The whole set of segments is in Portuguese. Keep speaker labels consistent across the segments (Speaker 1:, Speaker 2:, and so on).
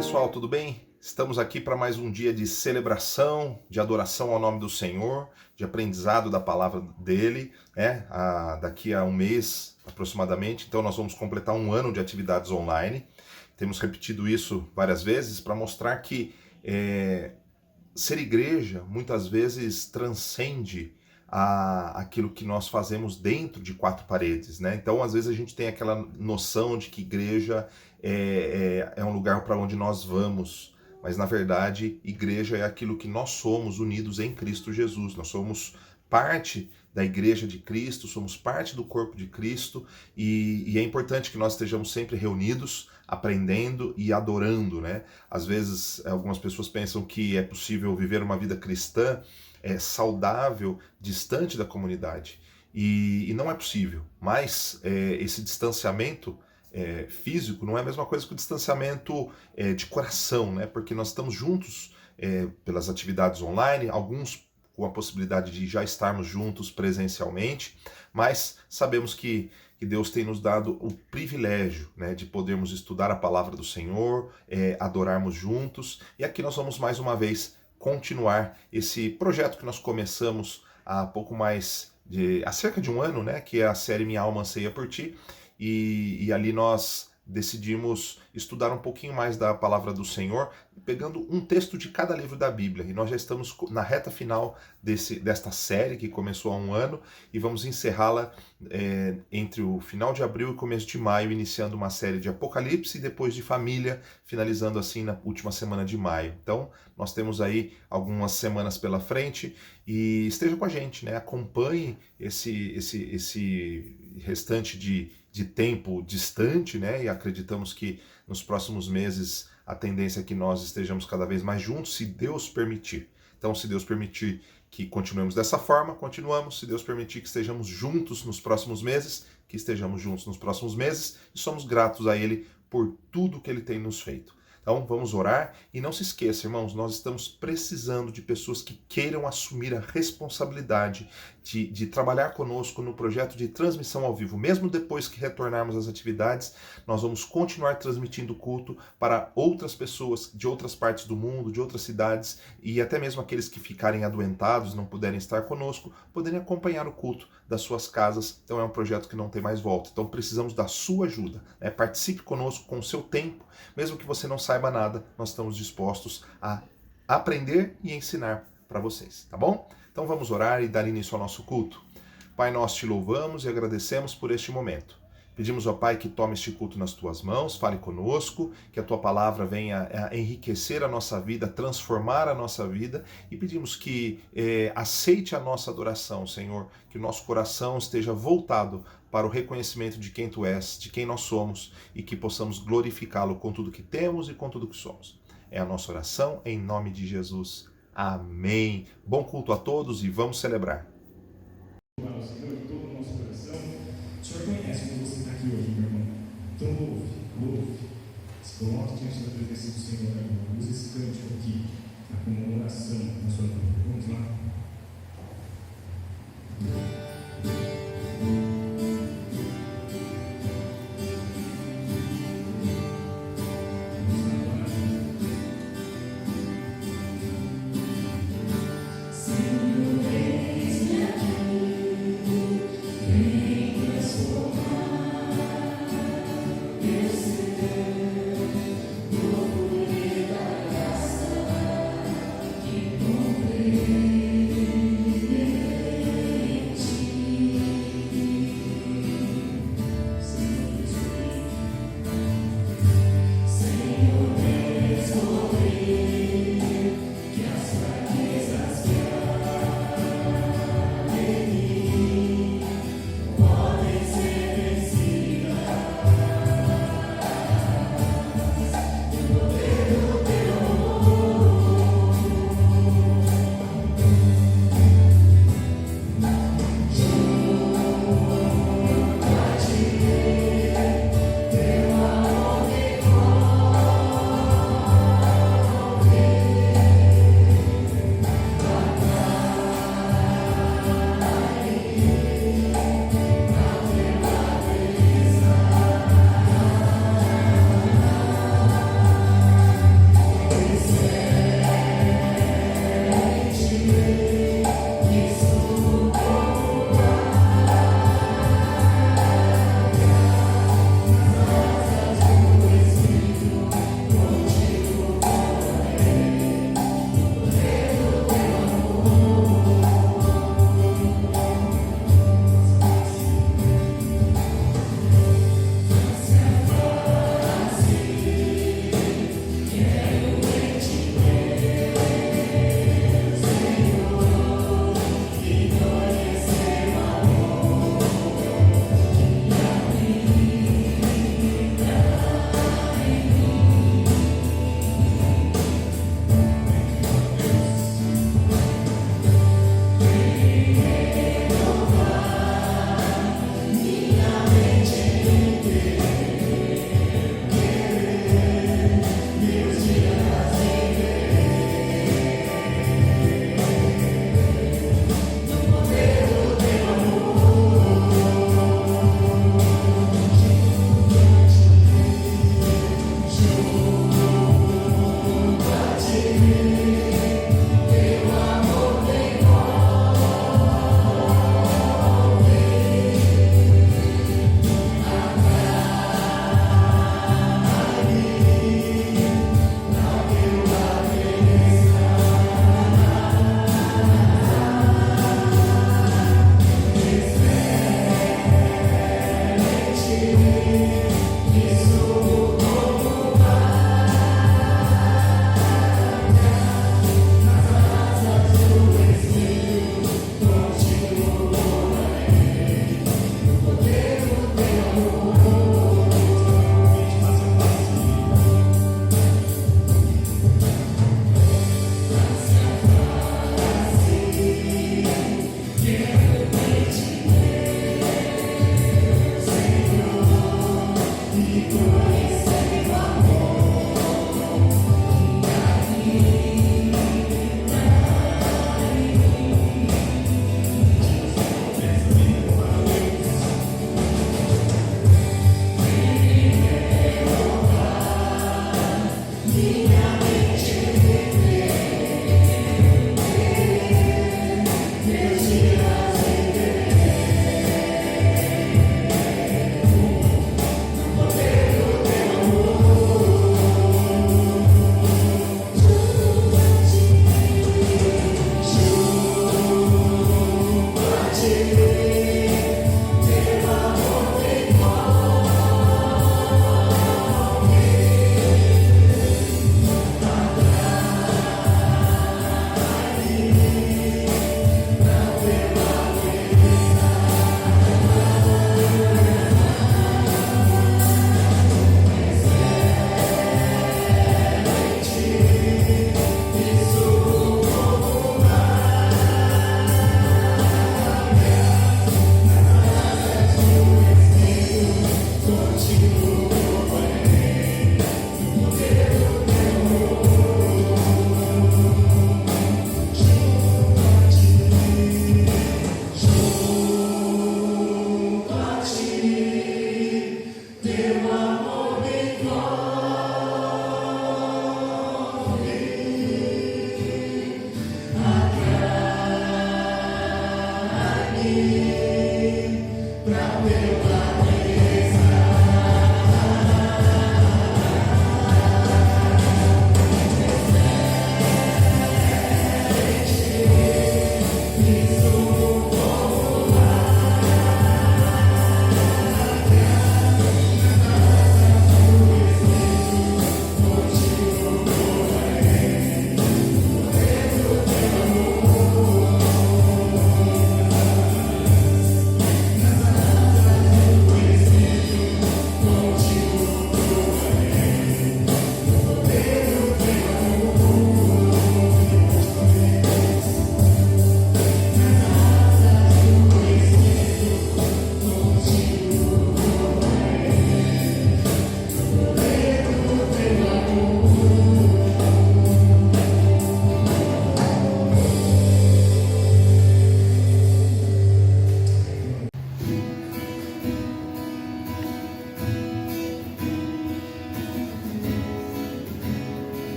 Speaker 1: pessoal, tudo bem? Estamos aqui para mais um dia de celebração, de adoração ao nome do Senhor, de aprendizado da palavra dele, daqui a um mês aproximadamente, então nós vamos completar um ano de atividades online. Temos repetido isso várias vezes para mostrar que ser igreja muitas vezes transcende aquilo que nós fazemos dentro de quatro paredes, né? Então, às vezes a gente tem aquela noção de que igreja é um lugar para onde nós vamos, mas na verdade, igreja é aquilo que nós somos unidos em Cristo Jesus. Nós somos parte da igreja de Cristo, somos parte do corpo de Cristo e é importante que nós estejamos sempre reunidos, aprendendo e adorando, né? Às vezes, algumas pessoas pensam que é possível viver uma vida cristã saudável, distante da comunidade. E não é possível, mas esse distanciamento físico não é a mesma coisa que o distanciamento de coração, né? Porque nós estamos juntos pelas atividades online, alguns com a possibilidade de já estarmos juntos presencialmente, mas sabemos que Deus tem nos dado o privilégio, né, de podermos estudar a palavra do Senhor, adorarmos juntos, e aqui nós vamos mais uma vez continuar esse projeto que nós começamos há há cerca de um ano, né, que é a série Minha Alma Anseia por Ti, e ali nós decidimos estudar um pouquinho mais da palavra do Senhor, pegando um texto de cada livro da Bíblia. E nós já estamos na reta final desta série, que começou há um ano, e vamos encerrá-la entre o final de abril e começo de maio, iniciando uma série de Apocalipse e depois de família, finalizando assim na última semana de maio. Então, nós temos aí algumas semanas pela frente e esteja com a gente, né? Acompanhe esse restante de tempo distante, né? E acreditamos que nos próximos meses a tendência é que nós estejamos cada vez mais juntos, se Deus permitir. Então, se Deus permitir que continuemos dessa forma, continuamos. Se Deus permitir que estejamos juntos nos próximos meses, que estejamos juntos nos próximos meses, e somos gratos a Ele por tudo que Ele tem nos feito. Então vamos orar e não se esqueça, irmãos, nós estamos precisando de pessoas que queiram assumir a responsabilidade de trabalhar conosco no projeto de transmissão ao vivo. Mesmo depois que retornarmos às atividades, nós vamos continuar transmitindo o culto para outras pessoas de outras partes do mundo, de outras cidades, e até mesmo aqueles que ficarem adoentados, não puderem estar conosco, poderem acompanhar o culto das suas casas. Então é um projeto que não tem mais volta. Então precisamos da sua ajuda, né? Participe conosco com o seu tempo, mesmo que você não saiba nada, nós estamos dispostos a aprender e ensinar para vocês, tá bom? Então vamos orar e dar início ao nosso culto. Pai, nós te louvamos e agradecemos por este momento. Pedimos ao Pai que tome este culto nas tuas mãos, fale conosco, que a tua palavra venha a enriquecer a nossa vida, transformar a nossa vida, e pedimos que aceite a nossa adoração, Senhor, que o nosso coração esteja voltado para o reconhecimento de quem tu és, de quem nós somos, e que possamos glorificá-lo com tudo que temos e com tudo que somos. É a nossa oração em nome de Jesus. Amém. Bom culto a todos e vamos celebrar.
Speaker 2: Ao Senhor de todo o nosso coração. O Senhor conhece como você está aqui hoje, meu irmão. Então louve. Se coloque diante da presença do Senhor agora. Use esse cântico aqui, como uma oração na sua vida. Vamos lá.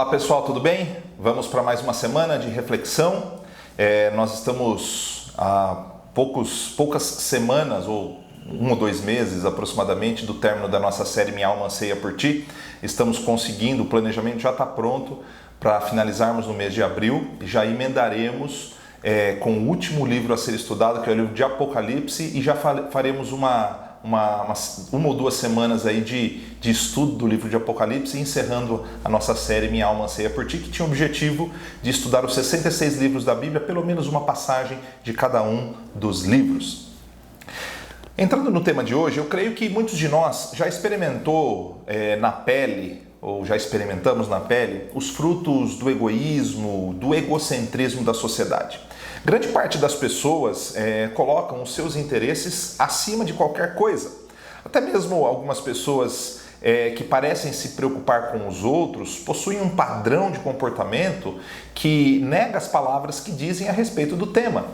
Speaker 1: Olá pessoal, tudo bem? Vamos para mais uma semana de reflexão. Nós estamos há poucas semanas, ou 1 ou 2 meses aproximadamente, do término da nossa série Minha Alma Anseia por Ti. Estamos conseguindo, o planejamento já está pronto para finalizarmos no mês de abril e já emendaremos com o último livro a ser estudado, que é o livro de Apocalipse, e já faremos uma ou 2 semanas aí de estudo do livro de Apocalipse, encerrando a nossa série Minha Alma Anseia por Ti, que tinha o objetivo de estudar os 66 livros da Bíblia, pelo menos uma passagem de cada um dos livros. Entrando no tema de hoje, eu creio que muitos de nós já experimentou na pele, ou já experimentamos na pele, os frutos do egoísmo, do egocentrismo da sociedade. Grande parte das pessoas colocam os seus interesses acima de qualquer coisa. Até mesmo algumas pessoas que parecem se preocupar com os outros possuem um padrão de comportamento que nega as palavras que dizem a respeito do tema.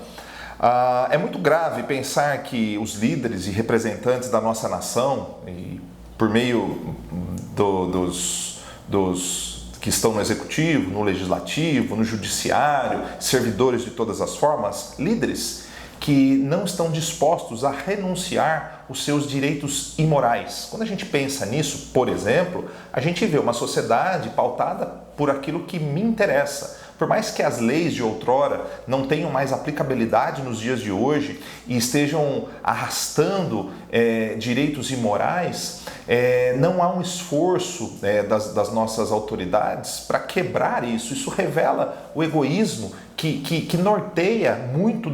Speaker 1: É muito grave pensar que os líderes e representantes da nossa nação, e por meio dos que estão no executivo, no legislativo, no judiciário, servidores de todas as formas, líderes que não estão dispostos a renunciar os seus direitos imorais. Quando a gente pensa nisso, por exemplo, a gente vê uma sociedade pautada por aquilo que me interessa. Por mais que as leis de outrora não tenham mais aplicabilidade nos dias de hoje e estejam arrastando direitos imorais, não há um esforço das nossas autoridades para quebrar isso. Isso revela o egoísmo que norteia muito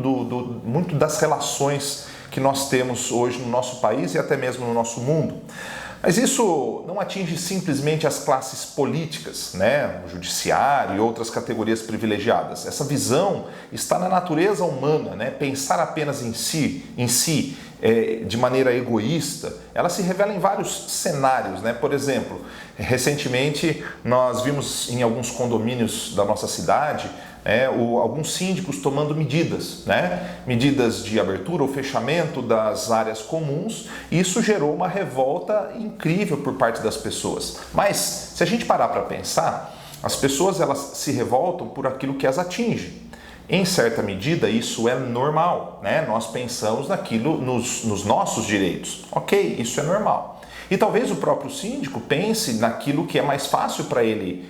Speaker 1: das relações que nós temos hoje no nosso país e até mesmo no nosso mundo. Mas isso não atinge simplesmente as classes políticas, o judiciário e outras categorias privilegiadas. Essa visão está na natureza humana, Pensar apenas em si, de maneira egoísta, ela se revela em vários cenários, Por exemplo, recentemente nós vimos em alguns condomínios da nossa cidade alguns síndicos tomando medidas, medidas de abertura ou fechamento das áreas comuns, e isso gerou uma revolta incrível por parte das pessoas. Mas, se a gente parar para pensar, as pessoas elas se revoltam por aquilo que as atinge. Em certa medida, isso é normal, Nós pensamos naquilo, nos nossos direitos. Ok, isso é normal. E talvez o próprio síndico pense naquilo que é mais fácil para ele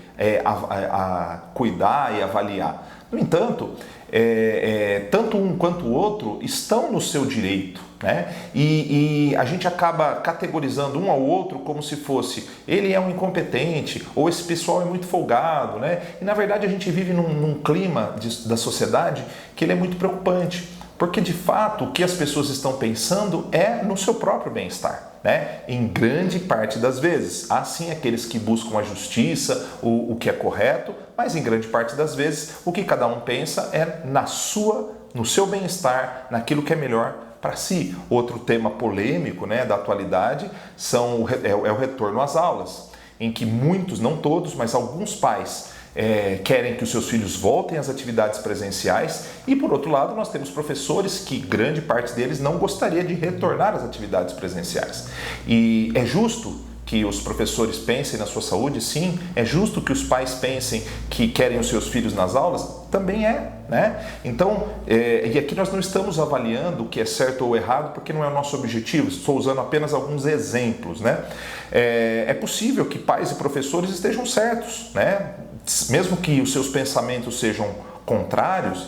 Speaker 1: cuidar e avaliar. No entanto, tanto um quanto o outro estão no seu direito, E a gente acaba categorizando um ao outro como se fosse ele é um incompetente ou esse pessoal é muito folgado, E na verdade a gente vive num clima da sociedade que ele é muito preocupante. Porque, de fato, o que as pessoas estão pensando é no seu próprio bem-estar, Em grande parte das vezes. Há sim aqueles que buscam a justiça, o que é correto, mas em grande parte das vezes o que cada um pensa é no seu bem-estar, naquilo que é melhor para si. Outro tema polêmico, da atualidade é o retorno às aulas, em que muitos, não todos, mas alguns pais querem que os seus filhos voltem às atividades presenciais e, por outro lado, nós temos professores que grande parte deles não gostaria de retornar às atividades presenciais. E é justo que os professores pensem na sua saúde? Sim. É justo que os pais pensem que querem os seus filhos nas aulas? Também é, Então, e aqui nós não estamos avaliando o que é certo ou errado, porque não é o nosso objetivo, estou usando apenas alguns exemplos, É possível que pais e professores estejam certos, Mesmo que os seus pensamentos sejam contrários,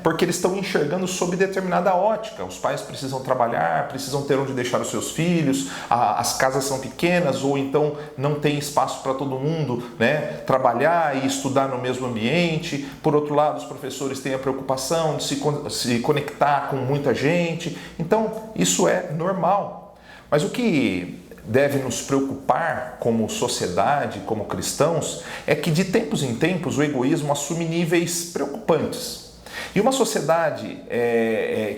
Speaker 1: Porque eles estão enxergando sob determinada ótica. Os pais precisam trabalhar, precisam ter onde deixar os seus filhos, as casas são pequenas ou então não tem espaço para todo mundo, trabalhar e estudar no mesmo ambiente. Por outro lado, os professores têm a preocupação de se conectar com muita gente. Então, isso é normal. Mas o que deve nos preocupar como sociedade, como cristãos, é que de tempos em tempos o egoísmo assume níveis preocupantes. E uma sociedade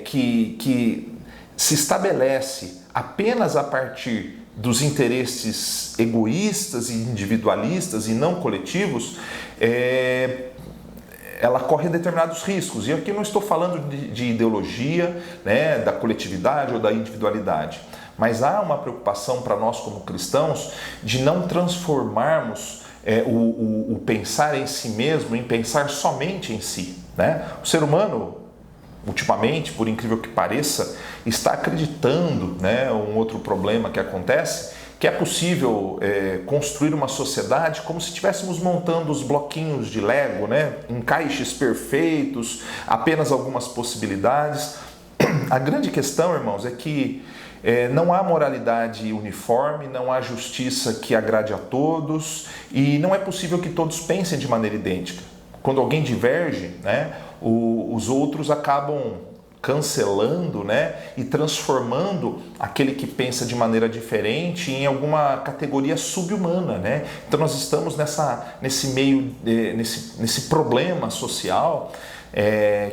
Speaker 1: que se estabelece apenas a partir dos interesses egoístas e individualistas e não coletivos, ela corre determinados riscos. E aqui não estou falando de ideologia, da coletividade ou da individualidade. Mas há uma preocupação para nós como cristãos de não transformarmos o pensar em si mesmo, em pensar somente em si, né? O ser humano, ultimamente, por incrível que pareça, está acreditando, né, um outro problema que acontece, que é possível construir uma sociedade como se estivéssemos montando os bloquinhos de Lego, né, encaixes perfeitos, apenas algumas possibilidades. A grande questão, irmãos, é que não há moralidade uniforme, não há justiça que agrade a todos e não é possível que todos pensem de maneira idêntica. Quando alguém diverge, né, os outros acabam cancelando, né, e transformando aquele que pensa de maneira diferente em alguma categoria sub-humana, né? Então nós estamos nesse problema social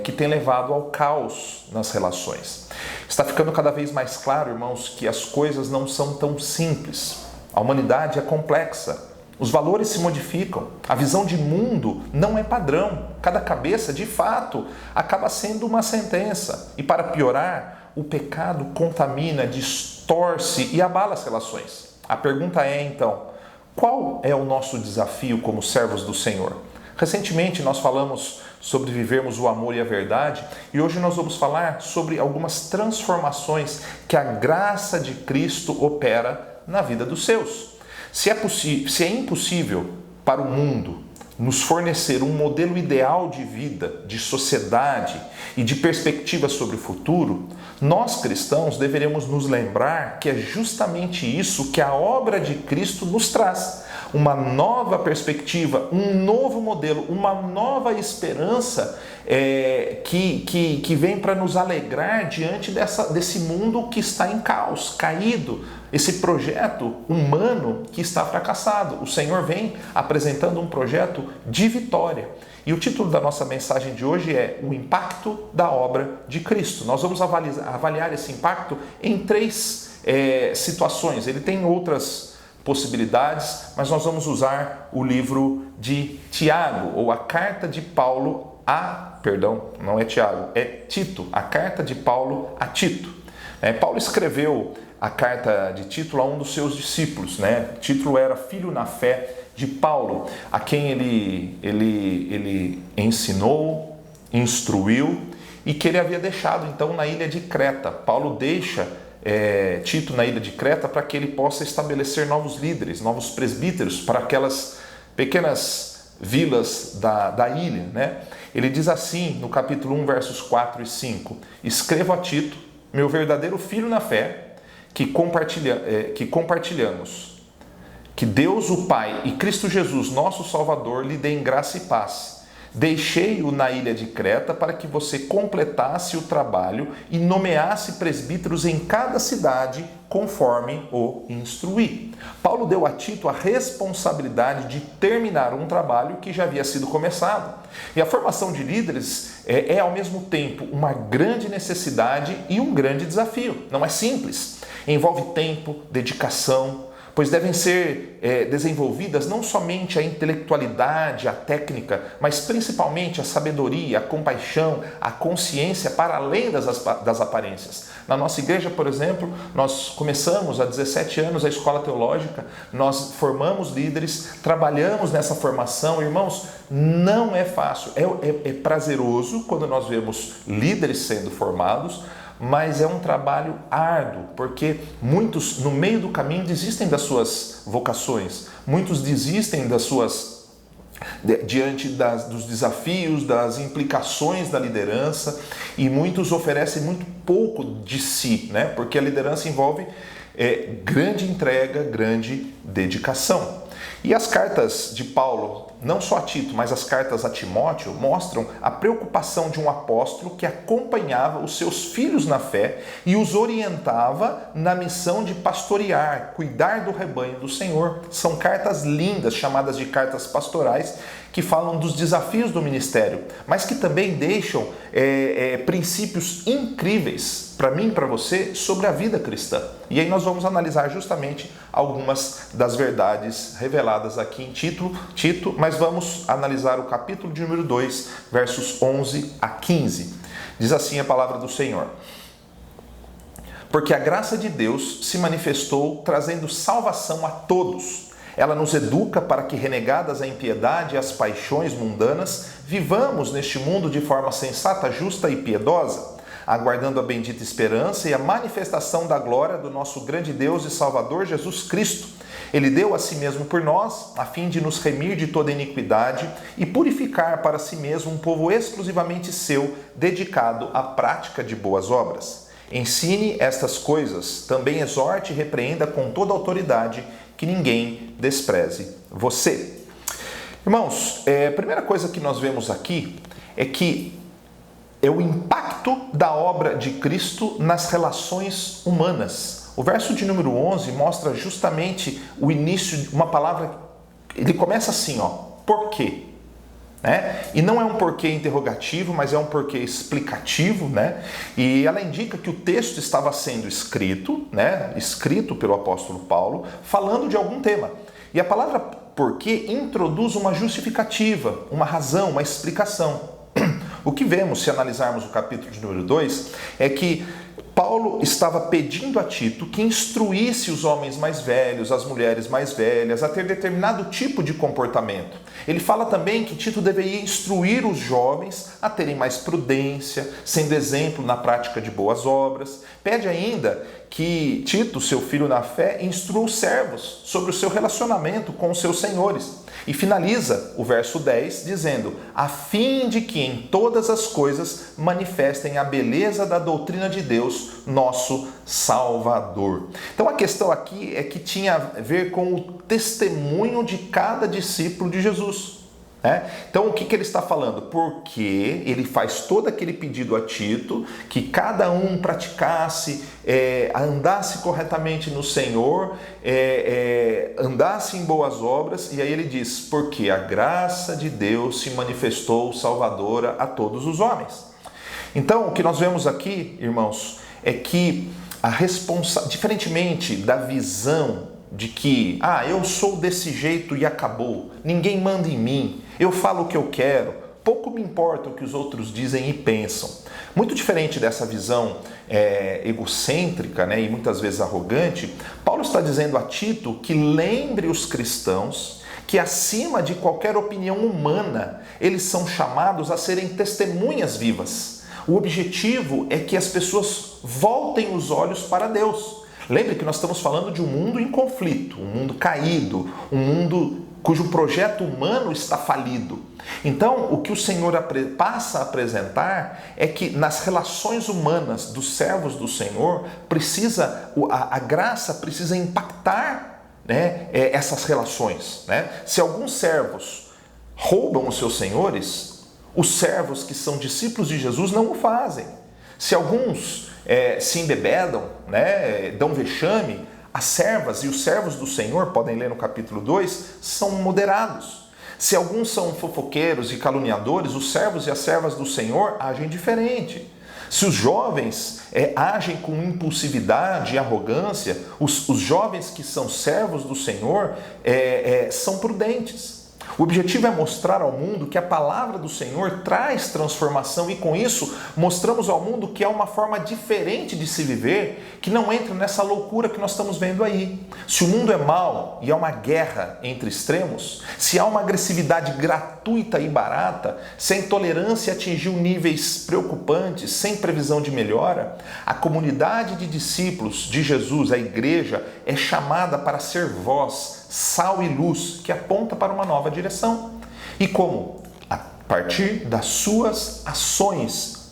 Speaker 1: que tem levado ao caos nas relações. Está ficando cada vez mais claro, irmãos, que as coisas não são tão simples. A humanidade é complexa. Os valores se modificam, a visão de mundo não é padrão. Cada cabeça, de fato, acaba sendo uma sentença. E para piorar, o pecado contamina, distorce e abala as relações. A pergunta é, então, qual é o nosso desafio como servos do Senhor? Recentemente nós falamos sobre vivermos o amor e a verdade e hoje nós vamos falar sobre algumas transformações que a graça de Cristo opera na vida dos seus. Se é impossível para o mundo nos fornecer um modelo ideal de vida, de sociedade e de perspectiva sobre o futuro, nós cristãos deveremos nos lembrar que é justamente isso que a obra de Cristo nos traz. Uma nova perspectiva, um novo modelo, uma nova esperança que vem para nos alegrar diante desse mundo que está em caos, caído, esse projeto humano que está fracassado. O Senhor vem apresentando um projeto de vitória. E o título da nossa mensagem de hoje é o impacto da obra de Cristo. Nós vamos avaliar esse impacto em três situações. Ele tem outras possibilidades, mas nós vamos usar o livro de Tiago, ou a carta de Paulo não é Tiago, é Tito, a carta de Paulo a Tito. Paulo escreveu a carta de Tito a um dos seus discípulos, né? Tito era filho na fé de Paulo, a quem ele ensinou, instruiu e que ele havia deixado então na ilha de Creta. Paulo deixa Tito na ilha de Creta para que ele possa estabelecer novos líderes, novos presbíteros para aquelas pequenas vilas da ilha, né? Ele diz assim no capítulo 1, versos 4 e 5: escrevo a Tito, meu verdadeiro filho na fé, que compartilhamos, que Deus o Pai e Cristo Jesus, nosso Salvador, lhe deem graça e paz. Deixei-o na ilha de Creta para que você completasse o trabalho e nomeasse presbíteros em cada cidade, conforme o instruí. Paulo deu a Tito a responsabilidade de terminar um trabalho que já havia sido começado. E a formação de líderes é ao mesmo tempo uma grande necessidade e um grande desafio. Não é simples. Envolve tempo, dedicação, pois devem ser desenvolvidas não somente a intelectualidade, a técnica, mas principalmente a sabedoria, a compaixão, a consciência para além das aparências. Na nossa igreja, por exemplo, nós começamos há 17 anos a escola teológica, nós formamos líderes, trabalhamos nessa formação. Irmãos, não é fácil, é prazeroso quando nós vemos líderes sendo formados, mas é um trabalho árduo, porque muitos no meio do caminho desistem das suas vocações, muitos desistem diante dos desafios, das implicações da liderança, e muitos oferecem muito pouco de si, né? Porque a liderança envolve grande entrega, grande dedicação. E as cartas de Paulo, não só a Tito, mas as cartas a Timóteo, mostram a preocupação de um apóstolo que acompanhava os seus filhos na fé e os orientava na missão de pastorear, cuidar do rebanho do Senhor. São cartas lindas, chamadas de cartas pastorais, que falam dos desafios do ministério, mas que também deixam princípios incríveis para mim e para você sobre a vida cristã. E aí nós vamos analisar justamente algumas das verdades reveladas aqui em Tito, mas vamos analisar o capítulo de número 2, versos 11 a 15. Diz assim a palavra do Senhor: porque a graça de Deus se manifestou trazendo salvação a todos. Ela nos educa para que, renegadas a impiedade e as paixões mundanas, vivamos neste mundo de forma sensata, justa e piedosa, aguardando a bendita esperança e a manifestação da glória do nosso grande Deus e Salvador Jesus Cristo. Ele deu a si mesmo por nós, a fim de nos remir de toda iniquidade e purificar para si mesmo um povo exclusivamente seu, dedicado à prática de boas obras. Ensine estas coisas, também exorte e repreenda com toda autoridade, que ninguém despreze você. Irmãos, a primeira coisa que nós vemos aqui é que é o impacto da obra de Cristo nas relações humanas. O verso de número 11 mostra justamente o início de uma palavra, ele começa assim, por quê? Né? E não é um porquê interrogativo, mas é um porquê explicativo, né? E ela indica que o texto estava sendo escrito, né? Escrito pelo apóstolo Paulo, falando de algum tema. E a palavra porquê introduz uma justificativa, uma razão, uma explicação. O que vemos, se analisarmos o capítulo de número 2, é que Paulo estava pedindo a Tito que instruísse os homens mais velhos, as mulheres mais velhas, a ter determinado tipo de comportamento. Ele fala também que Tito deveria instruir os jovens a terem mais prudência, sendo exemplo na prática de boas obras. Pede ainda que Tito, seu filho na fé, instrua os servos sobre o seu relacionamento com os seus senhores. E finaliza o verso 10 dizendo: a fim de que em todas as coisas manifestem a beleza da doutrina de Deus, nosso Salvador. Então a questão aqui é que tinha a ver com o testemunho de cada discípulo de Jesus. Então o que ele está falando? Porque ele faz todo aquele pedido a Tito, que cada um praticasse, andasse corretamente no Senhor, andasse em boas obras, e aí ele diz, porque a graça de Deus se manifestou salvadora a todos os homens. Então o que nós vemos aqui, irmãos, é que diferentemente da visão de que, eu sou desse jeito e acabou, ninguém manda em mim, eu falo o que eu quero, pouco me importa o que os outros dizem e pensam. Muito diferente dessa visão egocêntrica, né, e muitas vezes arrogante, Paulo está dizendo a Tito que lembre os cristãos que acima de qualquer opinião humana, eles são chamados a serem testemunhas vivas. O objetivo é que as pessoas voltem os olhos para Deus. Lembre que nós estamos falando de um mundo em conflito, um mundo caído, um mundo cujo projeto humano está falido. Então, o que o Senhor passa a apresentar é que nas relações humanas dos servos do Senhor, a graça precisa impactar, né, essas relações. Né? Se alguns servos roubam os seus senhores, os servos que são discípulos de Jesus não o fazem. Se alguns se embebedam, né, dão vexame, as servas e os servos do Senhor, podem ler no capítulo 2, são moderados. Se alguns são fofoqueiros e caluniadores, os servos e as servas do Senhor agem diferente. Se os jovens agem com impulsividade e arrogância, os jovens que são servos do Senhor são prudentes. O objetivo é mostrar ao mundo que a palavra do Senhor traz transformação e com isso mostramos ao mundo que há uma forma diferente de se viver que não entra nessa loucura que nós estamos vendo aí. Se o mundo é mau e há uma guerra entre extremos, se há uma agressividade gratuita e barata, se a intolerância atingiu níveis preocupantes, sem previsão de melhora, a comunidade de discípulos de Jesus, a igreja, é chamada para ser voz, sal e luz, que aponta para uma nova direção. E como? A partir das suas ações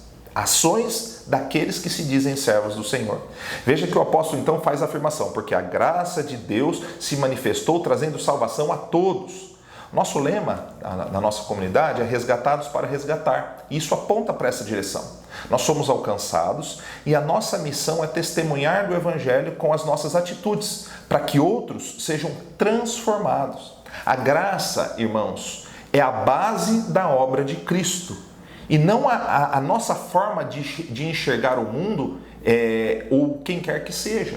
Speaker 1: daqueles que se dizem servos do Senhor. Veja que o apóstolo então faz a afirmação, porque a graça de Deus se manifestou trazendo salvação a todos. Nosso lema na nossa comunidade é resgatados para resgatar. E isso aponta para essa direção. Nós somos alcançados e a nossa missão é testemunhar do Evangelho com as nossas atitudes, para que outros sejam transformados. A graça, irmãos, é a base da obra de Cristo. E não a nossa forma de enxergar o mundo ou quem quer que seja.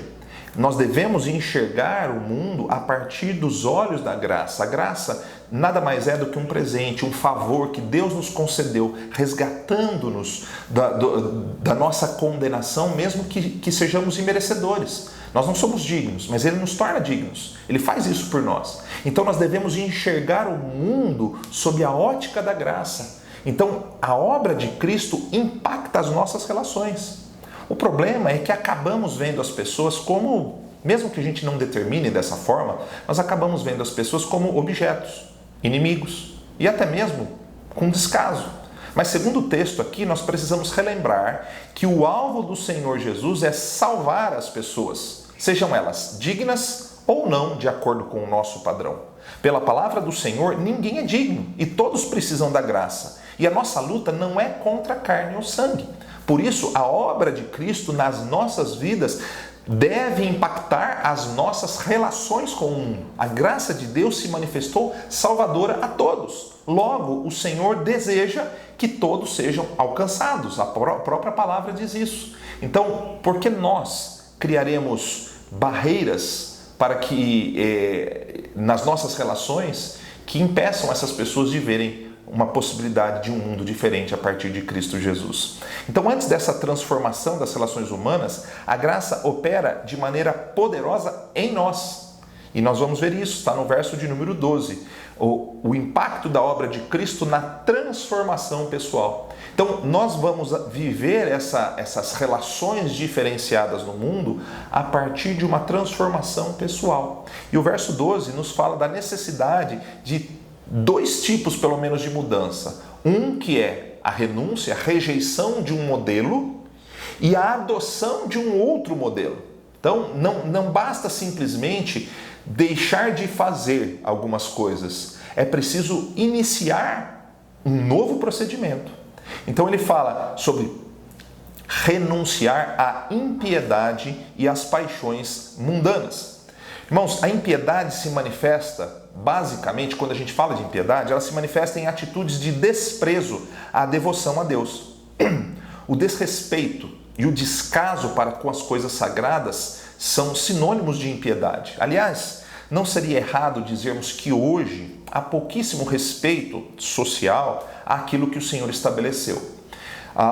Speaker 1: Nós devemos enxergar o mundo a partir dos olhos da graça. A graça nada mais é do que um presente, um favor que Deus nos concedeu, resgatando-nos da nossa condenação, mesmo que sejamos imerecedores. Nós não somos dignos, mas Ele nos torna dignos. Ele faz isso por nós.
Speaker 3: Então nós devemos enxergar o mundo sob a ótica da graça. Então a obra de Cristo impacta as nossas relações. O problema é que acabamos vendo as pessoas como, mesmo que a gente não determine dessa forma, nós acabamos vendo as pessoas como objetos, inimigos e até mesmo com descaso. Mas segundo o texto aqui, nós precisamos relembrar que o alvo do Senhor Jesus é salvar as pessoas, sejam elas dignas ou não, de acordo com o nosso padrão. Pela palavra do Senhor, ninguém é digno e todos precisam da graça. E a nossa luta não é contra a carne ou sangue. Por isso, a obra de Cristo nas nossas vidas deve impactar as nossas relações com o mundo. A graça de Deus se manifestou salvadora a todos. Logo, o Senhor deseja que todos sejam alcançados. A própria palavra diz isso. Então, por que nós criaremos barreiras para que, nas nossas relações, que impeçam essas pessoas de verem uma possibilidade de um mundo diferente a partir de Cristo Jesus? Então, antes dessa transformação das relações humanas, a graça opera de maneira poderosa em nós. E nós vamos ver isso, está no verso de número 12. O impacto da obra de Cristo na transformação pessoal. Então, nós vamos viver essas relações diferenciadas no mundo a partir de uma transformação pessoal. E o verso 12 nos fala da necessidade de dois tipos, pelo menos, de mudança. Um que é a renúncia, a rejeição de um modelo e a adoção de um outro modelo. Então, não basta simplesmente deixar de fazer algumas coisas. É preciso iniciar um novo procedimento. Então, ele fala sobre renunciar à impiedade e às paixões mundanas. Irmãos, a impiedade se manifesta, basicamente, quando a gente fala de impiedade, ela se manifesta em atitudes de desprezo à devoção a Deus. O desrespeito e o descaso para com as coisas sagradas são sinônimos de impiedade. Aliás, não seria errado dizermos que hoje há pouquíssimo respeito social àquilo que o Senhor estabeleceu.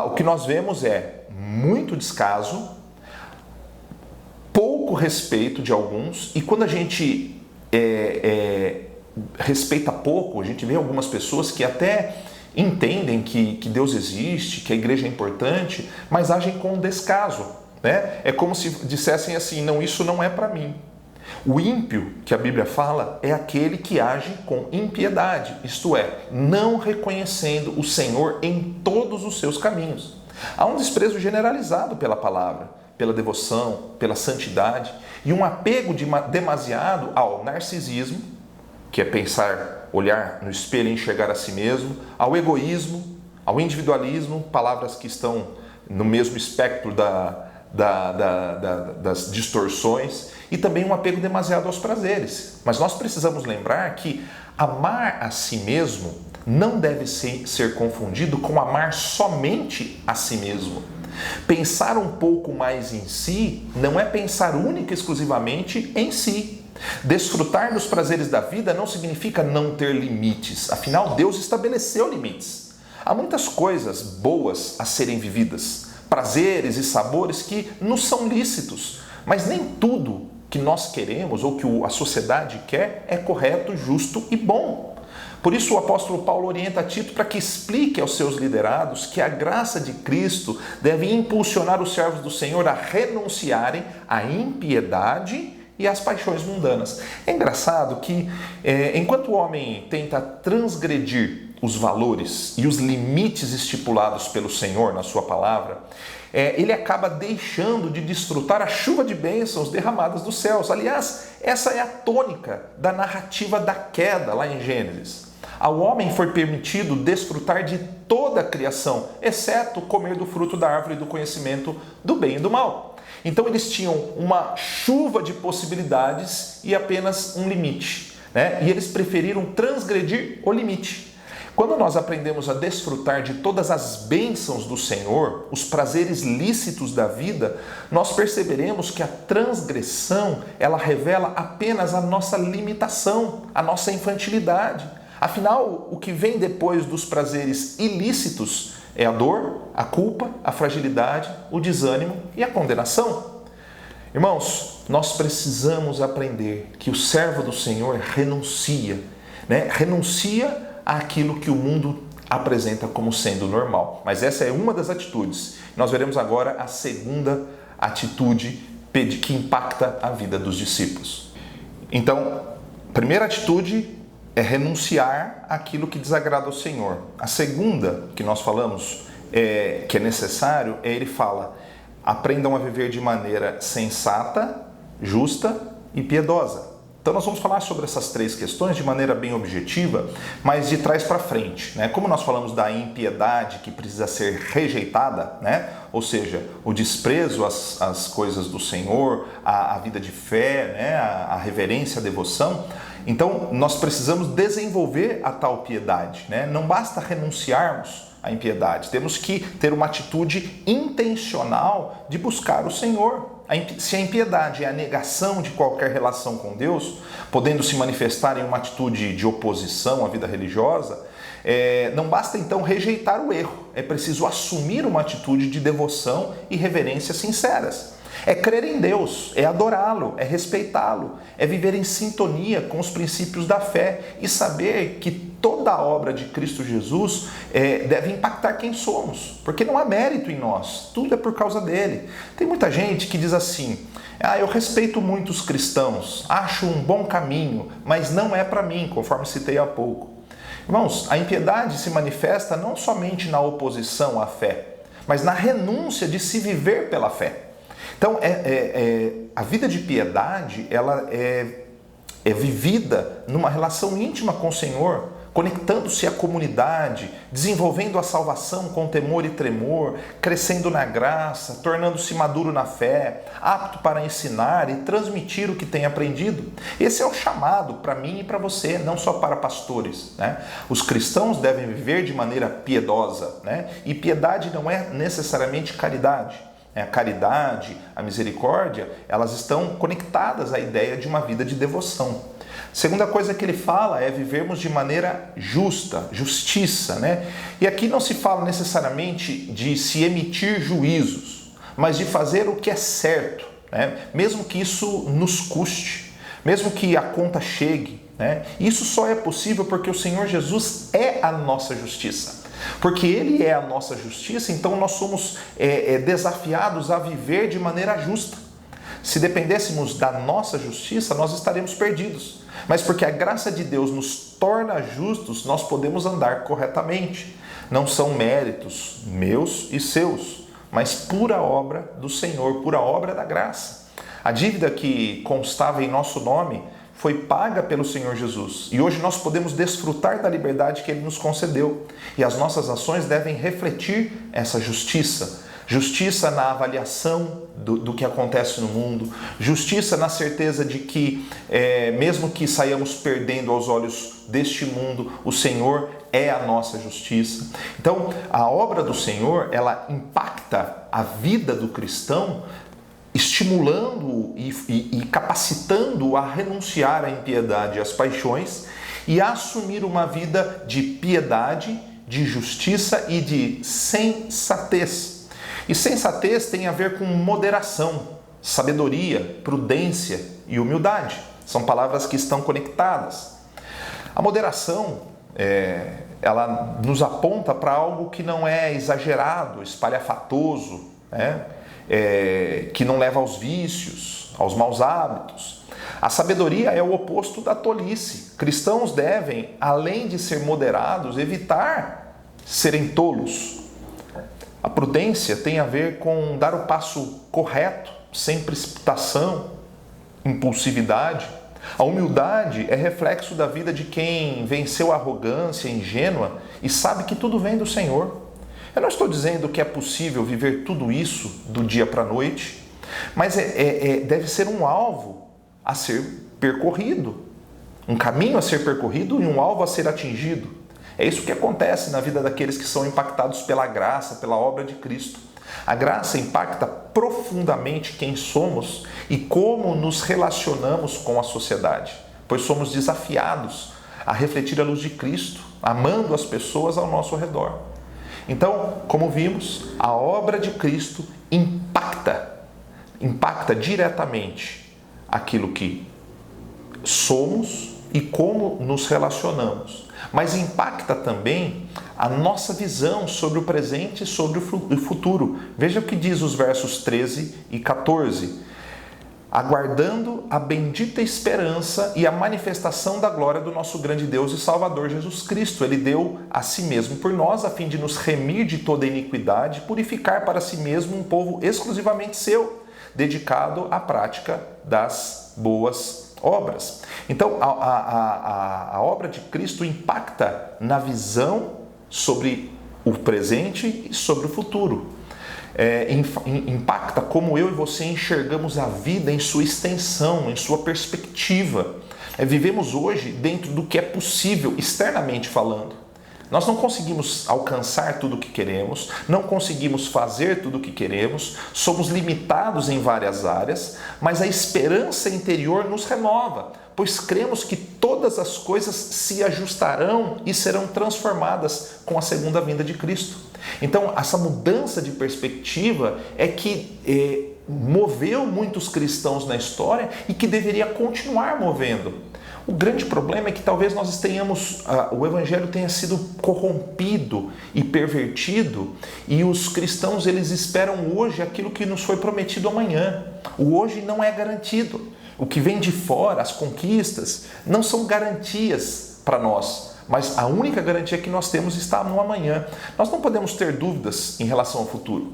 Speaker 3: O que nós vemos é muito descaso, pouco respeito de alguns, e quando a gente respeita pouco, a gente vê algumas pessoas que até entendem que Deus existe, que a igreja é importante, mas agem com descaso, né? É como se dissessem assim: não, isso não é para mim. O ímpio, que a Bíblia fala, é aquele que age com impiedade, isto é, não reconhecendo o Senhor em todos os seus caminhos. Há um desprezo generalizado pela palavra, pela devoção, pela santidade, e um apego demasiado ao narcisismo, que é pensar, olhar no espelho e enxergar a si mesmo, ao egoísmo, ao individualismo, palavras que estão no mesmo espectro das distorções, e também um apego demasiado aos prazeres. Mas nós precisamos lembrar que amar a si mesmo não deve ser confundido com amar somente a si mesmo. Pensar um pouco mais em si não é pensar única e exclusivamente em si. Desfrutar dos prazeres da vida não significa não ter limites. Afinal, Deus estabeleceu limites. Há muitas coisas boas a serem vividas, prazeres e sabores que nos são lícitos, mas nem tudo que nós queremos ou que a sociedade quer é correto, justo e bom. Por isso o apóstolo Paulo orienta Tito para que explique aos seus liderados que a graça de Cristo deve impulsionar os servos do Senhor a renunciarem à impiedade e às paixões mundanas. É engraçado que enquanto o homem tenta transgredir os valores e os limites estipulados pelo Senhor na sua palavra, ele acaba deixando de desfrutar a chuva de bênçãos derramadas dos céus. Aliás, essa é a tônica da narrativa da queda lá em Gênesis. Ao homem foi permitido desfrutar de toda a criação, exceto comer do fruto da árvore do conhecimento do bem e do mal. Então eles tinham uma chuva de possibilidades e apenas um limite, né? E eles preferiram transgredir o limite. Quando nós aprendemos a desfrutar de todas as bênçãos do Senhor, os prazeres lícitos da vida, nós perceberemos que a transgressão, ela revela apenas a nossa limitação, a nossa infantilidade. Afinal, o que vem depois dos prazeres ilícitos é a dor, a culpa, a fragilidade, o desânimo e a condenação. Irmãos, nós precisamos aprender que o servo do Senhor renuncia, né? Renuncia àquilo que o mundo apresenta como sendo normal. Mas essa é uma das atitudes. Nós veremos agora a segunda atitude que impacta a vida dos discípulos. Então, a primeira atitude é renunciar àquilo que desagrada ao Senhor. A segunda que nós falamos, que é necessário, ele fala: aprendam a viver de maneira sensata, justa e piedosa. Então nós vamos falar sobre essas três questões de maneira bem objetiva, mas de trás para frente, né? Como nós falamos da impiedade que precisa ser rejeitada, né? Ou seja, o desprezo às coisas do Senhor, a vida de fé, né? A reverência, a devoção. Então nós precisamos desenvolver a tal piedade, né? Não basta renunciarmos à impiedade, temos que ter uma atitude intencional de buscar o Senhor. Se a impiedade é a negação de qualquer relação com Deus, podendo se manifestar em uma atitude de oposição à vida religiosa, não basta então rejeitar o erro, é preciso assumir uma atitude de devoção e reverência sinceras. É crer em Deus, é adorá-lo, é respeitá-lo, é viver em sintonia com os princípios da fé e saber que toda a obra de Cristo Jesus deve impactar quem somos, porque não há mérito em nós, tudo é por causa dele. Tem muita gente que diz assim: eu respeito muito os cristãos, acho um bom caminho, mas não é para mim, conforme citei há pouco. Irmãos, a impiedade se manifesta não somente na oposição à fé, mas na renúncia de se viver pela fé. Então, a vida de piedade, ela é vivida numa relação íntima com o Senhor, conectando-se à comunidade, desenvolvendo a salvação com temor e tremor, crescendo na graça, tornando-se maduro na fé, apto para ensinar e transmitir o que tem aprendido. Esse é o chamado para mim e para você, não só para pastores, né? Os cristãos devem viver de maneira piedosa, né? E piedade não é necessariamente caridade. A caridade, a misericórdia, elas estão conectadas à ideia de uma vida de devoção. Segunda coisa que ele fala é vivermos de maneira justa, justiça, né? E aqui não se fala necessariamente de se emitir juízos, mas de fazer o que é certo, né? Mesmo que isso nos custe, mesmo que a conta chegue, né? Isso só é possível porque o Senhor Jesus é a nossa justiça. Porque Ele é a nossa justiça, então nós somos desafiados a viver de maneira justa. Se dependêssemos da nossa justiça, nós estaremos perdidos. Mas porque a graça de Deus nos torna justos, nós podemos andar corretamente. Não são méritos meus e seus, mas pura obra do Senhor, pura obra da graça. A dívida que constava em nosso nome foi paga pelo Senhor Jesus. E hoje nós podemos desfrutar da liberdade que Ele nos concedeu. E as nossas ações devem refletir essa justiça. Justiça na avaliação do que acontece no mundo. Justiça na certeza de que, mesmo que saiamos perdendo aos olhos deste mundo, o Senhor é a nossa justiça. Então, a obra do Senhor, ela impacta a vida do cristão, estimulando-o e capacitando-o a renunciar à impiedade e às paixões e a assumir uma vida de piedade, de justiça e de sensatez. E sensatez tem a ver com moderação, sabedoria, prudência e humildade. São palavras que estão conectadas. A moderação, ela nos aponta para algo que não é exagerado, espalhafatoso, né? Que não leva aos vícios, aos maus hábitos. A sabedoria é o oposto da tolice. Cristãos devem, além de ser moderados, evitar serem tolos. A prudência tem a ver com dar o passo correto, sem precipitação, impulsividade. A humildade é reflexo da vida de quem venceu a arrogância ingênua e sabe que tudo vem do Senhor. Eu não estou dizendo que é possível viver tudo isso do dia para a noite, mas deve ser um alvo a ser percorrido, um caminho a ser percorrido e um alvo a ser atingido. É isso que acontece na vida daqueles que são impactados pela graça, pela obra de Cristo. A graça impacta profundamente quem somos e como nos relacionamos com a sociedade, pois somos desafiados a refletir a luz de Cristo, amando as pessoas ao nosso redor. Então, como vimos, a obra de Cristo impacta diretamente aquilo que somos e como nos relacionamos, mas impacta também a nossa visão sobre o presente e sobre o futuro. Veja o que diz os versos 13 e 14. Aguardando a bendita esperança e a manifestação da glória do nosso grande Deus e Salvador Jesus Cristo. Ele deu a si mesmo por nós, a fim de nos remir de toda iniquidade, purificar para si mesmo um povo exclusivamente seu, dedicado à prática das boas obras. Então, a obra de Cristo impacta na visão sobre o presente e sobre o futuro. Impacta como eu e você enxergamos a vida em sua extensão, em sua perspectiva. Vivemos hoje dentro do que é possível, externamente falando. Nós não conseguimos alcançar tudo o que queremos, não conseguimos fazer tudo o que queremos, somos limitados em várias áreas, mas a esperança interior nos renova, pois cremos que todas as coisas se ajustarão e serão transformadas com a segunda vinda de Cristo. Então, essa mudança de perspectiva é que moveu muitos cristãos na história e que deveria continuar movendo. O grande problema é que talvez nós tenhamos, o evangelho tenha sido corrompido e pervertido, e os cristãos eles esperam hoje aquilo que nos foi prometido amanhã. O hoje não é garantido. O que vem de fora, as conquistas, não são garantias para nós, mas a única garantia que nós temos está no amanhã. Nós não podemos ter dúvidas em relação ao futuro.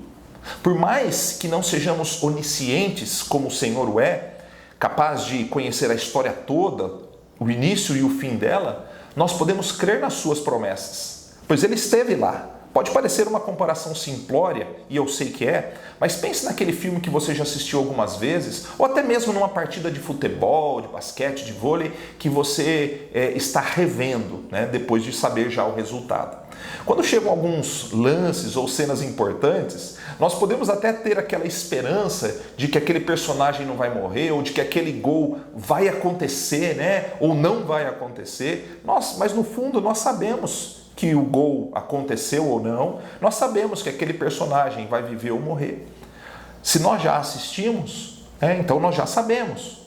Speaker 3: Por mais que não sejamos oniscientes como o Senhor o é, capaz de conhecer a história toda, o início e o fim dela, nós podemos crer nas suas promessas, pois ele esteve lá. Pode parecer uma comparação simplória, e eu sei que é, mas pense naquele filme que você já assistiu algumas vezes, ou até mesmo numa partida de futebol, de basquete, de vôlei, que você está revendo, né, depois de saber já o resultado. Quando chegam alguns lances ou cenas importantes, nós podemos até ter aquela esperança de que aquele personagem não vai morrer, ou de que aquele gol vai acontecer, né, ou não vai acontecer. Mas no fundo nós sabemos que o gol aconteceu ou não, nós sabemos que aquele personagem vai viver ou morrer. Se nós já assistimos, então nós já sabemos.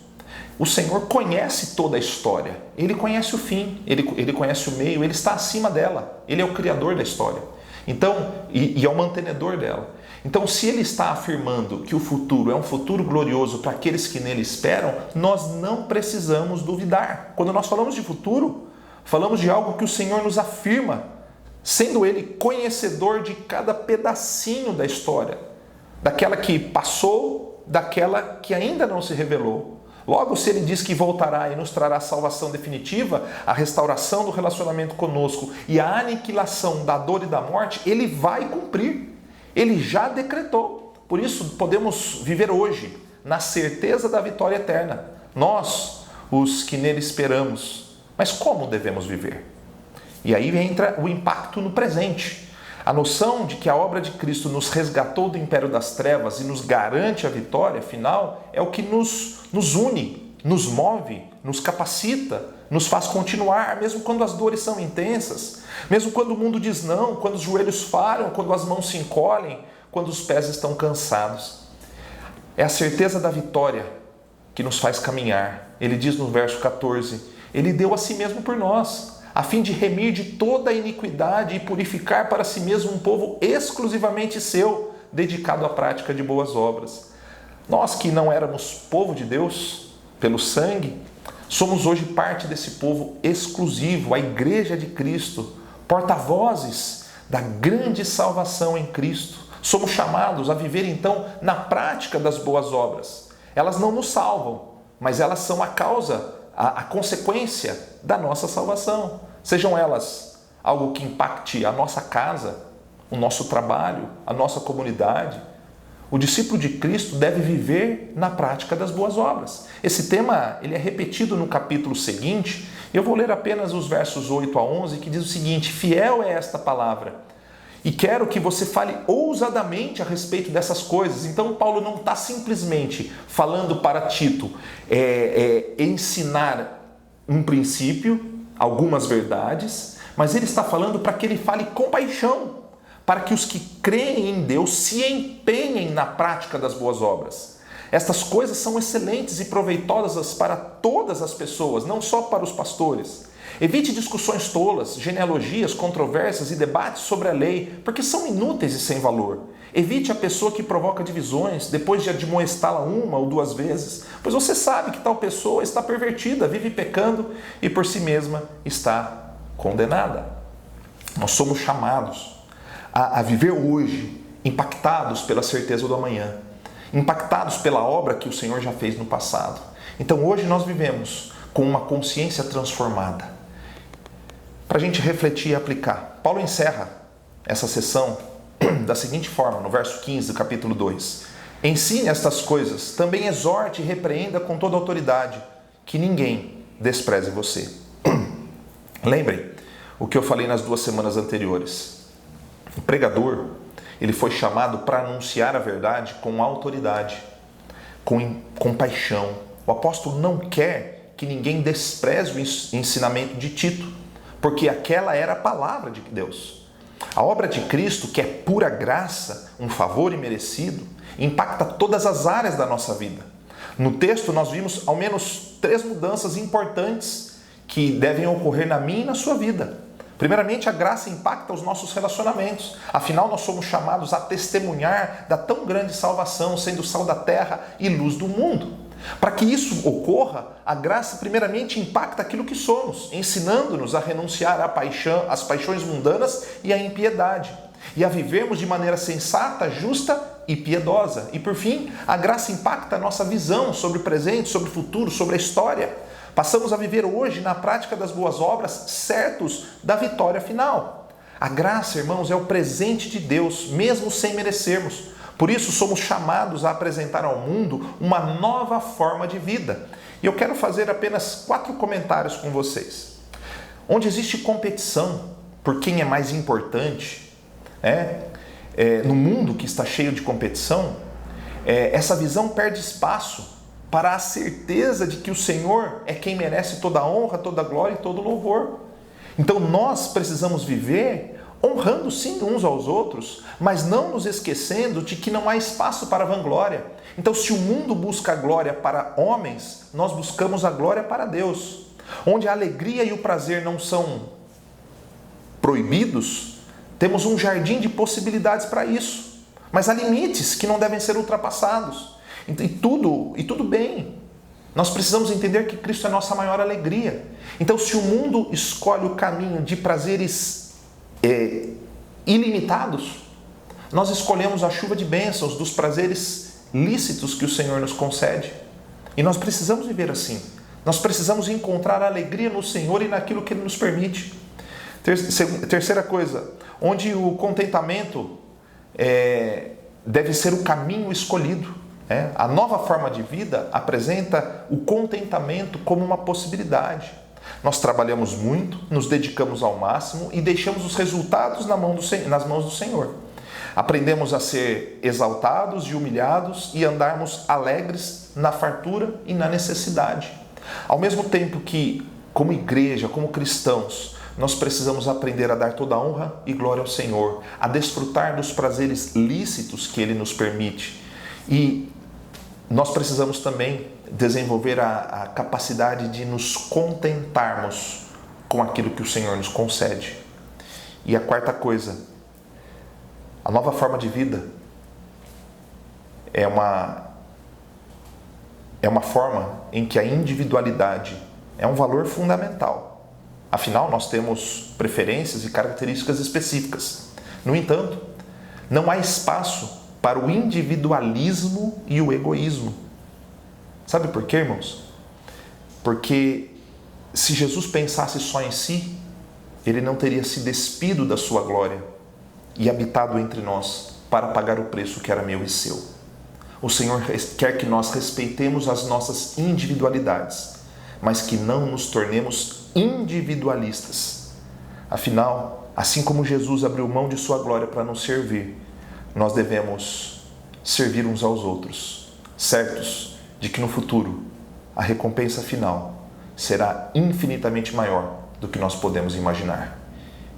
Speaker 3: O Senhor conhece toda a história, Ele conhece o fim, Ele conhece o meio, Ele está acima dela, Ele é o criador da história, então, e é o mantenedor dela. Então, se Ele está afirmando que o futuro é um futuro glorioso para aqueles que nele esperam, nós não precisamos duvidar. Quando nós falamos de futuro, falamos de algo que o Senhor nos afirma, sendo Ele conhecedor de cada pedacinho da história, daquela que passou, daquela que ainda não se revelou. Logo, se Ele diz que voltará e nos trará a salvação definitiva, a restauração do relacionamento conosco e a aniquilação da dor e da morte, Ele vai cumprir. Ele já decretou. Por isso, podemos viver hoje na certeza da vitória eterna. Nós, os que nele esperamos. Mas como devemos viver? E aí entra o impacto no presente. A noção de que a obra de Cristo nos resgatou do império das trevas e nos garante a vitória final é o que nos une, nos move, nos capacita, nos faz continuar, mesmo quando as dores são intensas, mesmo quando o mundo diz não, quando os joelhos falham, quando as mãos se encolhem, quando os pés estão cansados. É a certeza da vitória que nos faz caminhar. Ele diz no verso 14, Ele deu a si mesmo por nós, a fim de remir de toda a iniquidade e purificar para si mesmo um povo exclusivamente seu, dedicado à prática de boas obras. Nós que não éramos povo de Deus pelo sangue, somos hoje parte desse povo exclusivo, a Igreja de Cristo, porta-vozes da grande salvação em Cristo. Somos chamados a viver então na prática das boas obras. Elas não nos salvam, mas elas são a causa, a consequência da nossa salvação. Sejam elas algo que impacte a nossa casa, o nosso trabalho, a nossa comunidade. O discípulo de Cristo deve viver na prática das boas obras. Esse tema ele é repetido no capítulo seguinte. Eu vou ler apenas os versos 8 a 11, que diz o seguinte: fiel é esta palavra, e quero que você fale ousadamente a respeito dessas coisas. Então, Paulo não está simplesmente falando para Tito ensinar um princípio, algumas verdades, mas ele está falando para que ele fale com paixão, para que os que creem em Deus se empenhem na prática das boas obras. Estas coisas são excelentes e proveitosas para todas as pessoas, não só para os pastores. Evite discussões tolas, genealogias, controvérsias e debates sobre a lei, porque são inúteis e sem valor. Evite a pessoa que provoca divisões depois de admoestá-la uma ou duas vezes, pois você sabe que tal pessoa está pervertida, vive pecando e por si mesma está condenada. Nós somos chamados a viver hoje, impactados pela certeza do amanhã, impactados pela obra que o Senhor já fez no passado. Então hoje nós vivemos com uma consciência transformada. Para a gente refletir e aplicar, Paulo encerra essa sessão da seguinte forma, no verso 15 do capítulo 2. Ensine estas coisas, também exorte e repreenda com toda autoridade, que ninguém despreze você. Lembrem o que eu falei nas 2 semanas anteriores. O pregador, ele foi chamado para anunciar a verdade com autoridade, com paixão. O apóstolo não quer que ninguém despreze o ensinamento de Tito, porque aquela era a palavra de Deus. A obra de Cristo, que é pura graça, um favor imerecido, impacta todas as áreas da nossa vida. No texto nós vimos ao menos 3 mudanças importantes que devem ocorrer na minha e na sua vida. Primeiramente, a graça impacta os nossos relacionamentos. Afinal, nós somos chamados a testemunhar da tão grande salvação, sendo sal da terra e luz do mundo. Para que isso ocorra, a graça primeiramente impacta aquilo que somos, ensinando-nos a renunciar às paixões mundanas e à impiedade, e a vivermos de maneira sensata, justa e piedosa. E por fim, a graça impacta a nossa visão sobre o presente, sobre o futuro, sobre a história. Passamos a viver hoje na prática das boas obras, certos da vitória final. A graça, irmãos, é o presente de Deus, mesmo sem merecermos. Por isso somos chamados a apresentar ao mundo uma nova forma de vida. E eu quero fazer apenas 4 comentários com vocês. Onde existe competição por quem é mais importante, no mundo que está cheio de competição, essa visão perde espaço para a certeza de que o Senhor é quem merece toda a honra, toda a glória e todo o louvor. Então nós precisamos viver honrando sim uns aos outros, mas não nos esquecendo de que não há espaço para vanglória. Então, se o mundo busca a glória para homens, nós buscamos a glória para Deus. Onde a alegria e o prazer não são proibidos, temos um jardim de possibilidades para isso. Mas há limites que não devem ser ultrapassados. E tudo bem. Nós precisamos entender que Cristo é a nossa maior alegria. Então, se o mundo escolhe o caminho de prazeres ilimitados, nós escolhemos a chuva de bênçãos dos prazeres lícitos que o Senhor nos concede. E nós precisamos viver assim. Nós precisamos encontrar alegria no Senhor e naquilo que Ele nos permite. Terceira coisa, onde o contentamento deve ser o caminho escolhido. A nova forma de vida apresenta o contentamento como uma possibilidade. Nós trabalhamos muito, nos dedicamos ao máximo e deixamos os resultados nas mãos do Senhor. Aprendemos a ser exaltados e humilhados e andarmos alegres na fartura e na necessidade. Ao mesmo tempo que, como igreja, como cristãos, nós precisamos aprender a dar toda a honra e glória ao Senhor, a desfrutar dos prazeres lícitos que Ele nos permite. E nós precisamos também desenvolver a capacidade de nos contentarmos com aquilo que o Senhor nos concede. E a quarta coisa, a nova forma de vida é uma forma em que a individualidade é um valor fundamental. Afinal, nós temos preferências e características específicas. No entanto, não há espaço para o individualismo e o egoísmo. Sabe por quê, irmãos? Porque se Jesus pensasse só em si, Ele não teria se despido da sua glória e habitado entre nós para pagar o preço que era meu e seu. O Senhor quer que nós respeitemos as nossas individualidades, mas que não nos tornemos individualistas. Afinal, assim como Jesus abriu mão de sua glória para nos servir, nós devemos servir uns aos outros, certos de que no futuro a recompensa final será infinitamente maior do que nós podemos imaginar.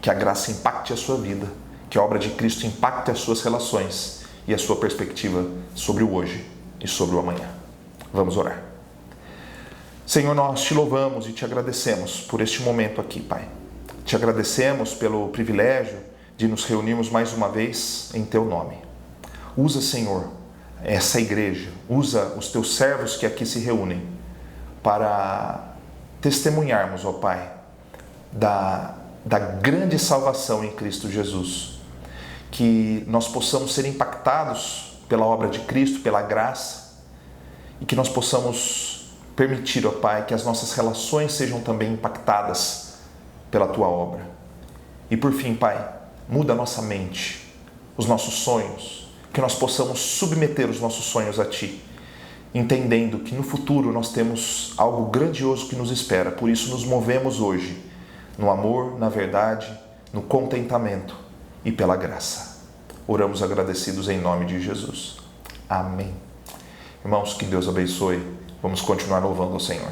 Speaker 3: Que a graça impacte a sua vida, que a obra de Cristo impacte as suas relações e a sua perspectiva sobre o hoje. e sobre o amanhã. Vamos orar. Senhor, nós te louvamos e te agradecemos por este momento aqui, Pai. Te agradecemos pelo privilégio de nos reunirmos mais uma vez em Teu nome. Usa, Senhor, essa igreja, usa os Teus servos que aqui se reúnem para testemunharmos, ó Pai, da grande salvação em Cristo Jesus. Que nós possamos ser impactados pela obra de Cristo, pela graça, e que nós possamos permitir, ó Pai, que as nossas relações sejam também impactadas pela Tua obra. E por fim, Pai, muda a nossa mente, os nossos sonhos, que nós possamos submeter os nossos sonhos a Ti, entendendo que no futuro nós temos algo grandioso que nos espera. Por isso nos movemos hoje no amor, na verdade, no contentamento e pela graça. Oramos agradecidos em nome de Jesus. Amém. Irmãos, que Deus abençoe. Vamos continuar louvando ao Senhor.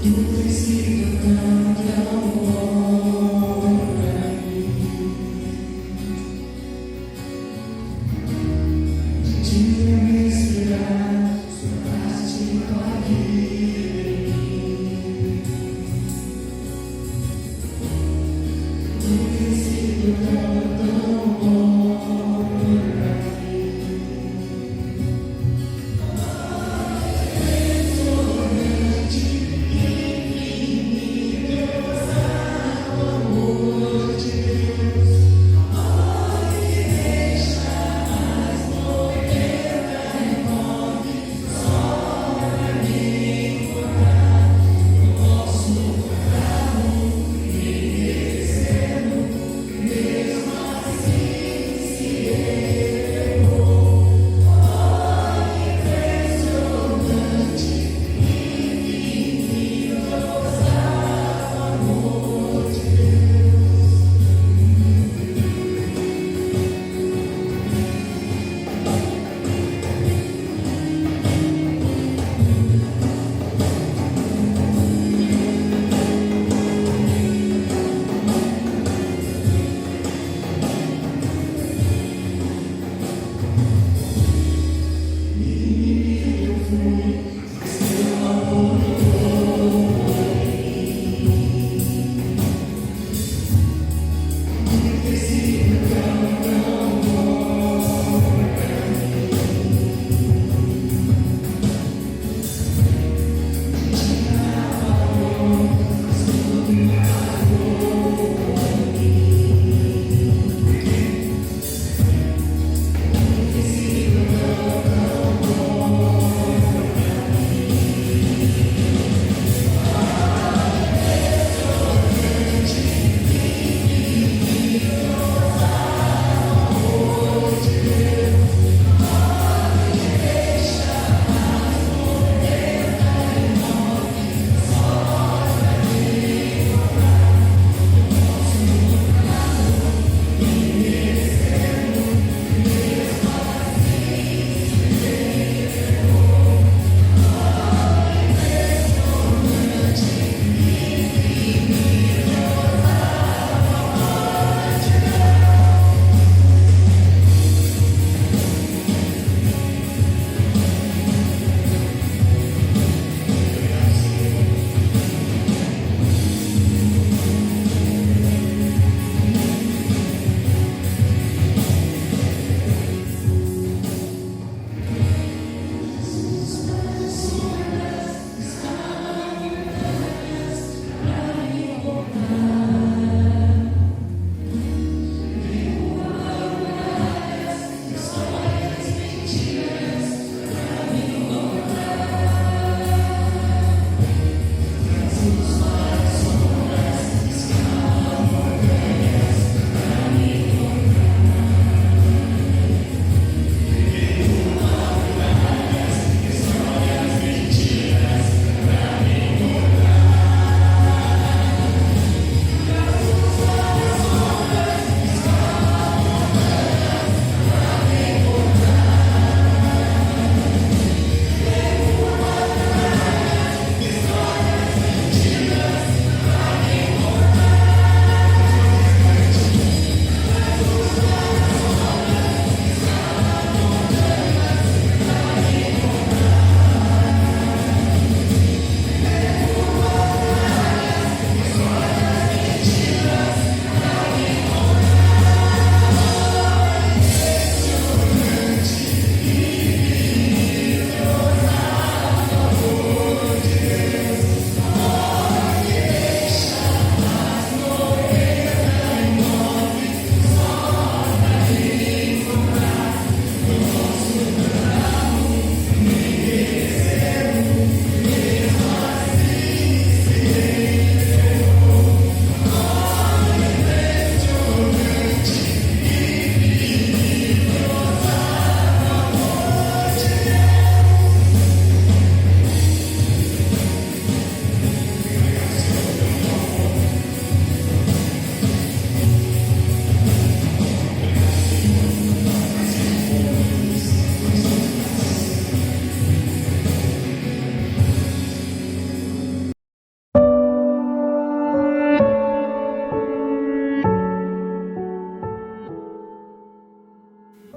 Speaker 2: Tu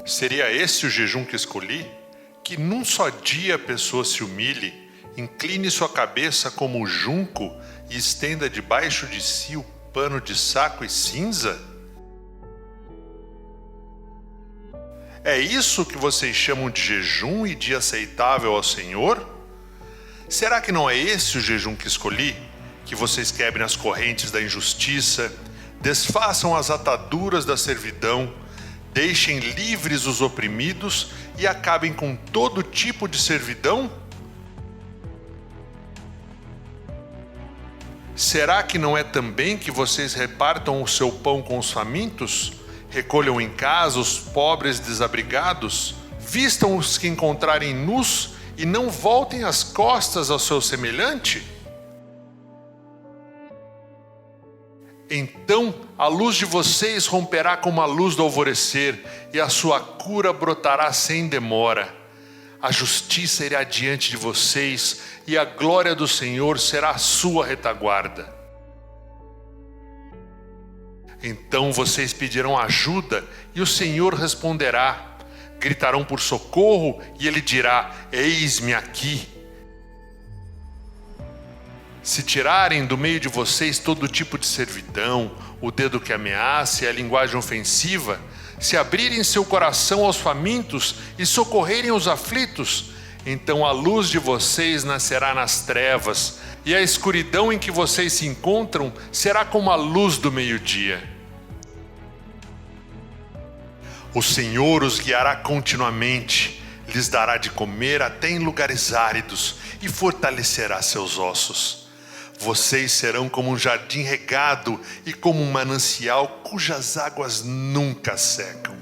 Speaker 4: Seria esse o jejum que escolhi? Que num só dia a pessoa se humilhe, incline sua cabeça como o junco e estenda debaixo de si o pano de saco e cinza? É isso que vocês chamam de jejum e dia aceitável ao Senhor? Será que não é esse o jejum que escolhi? Que vocês quebrem as correntes da injustiça, desfaçam as ataduras da servidão, deixem livres os oprimidos e acabem com todo tipo de servidão? Será que não é também que vocês repartam o seu pão com os famintos? Recolham em casa os pobres desabrigados? Vistam os que encontrarem nus e não voltem as costas ao seu semelhante? Então a luz de vocês romperá como a luz do alvorecer, e a sua cura brotará sem demora. A justiça irá diante de vocês, e a glória do Senhor será a sua retaguarda. Então vocês pedirão ajuda, e o Senhor responderá. Gritarão por socorro, e Ele dirá: eis-me aqui. Se tirarem do meio de vocês todo tipo de servidão, o dedo que ameaça e a linguagem ofensiva, se abrirem seu coração aos famintos e socorrerem os aflitos, então a luz de vocês nascerá nas trevas, e a escuridão em que vocês se encontram será como a luz do meio-dia. O Senhor os guiará continuamente, lhes dará de comer até em lugares áridos e fortalecerá seus ossos. Vocês serão como um jardim regado e como um manancial cujas águas nunca secam.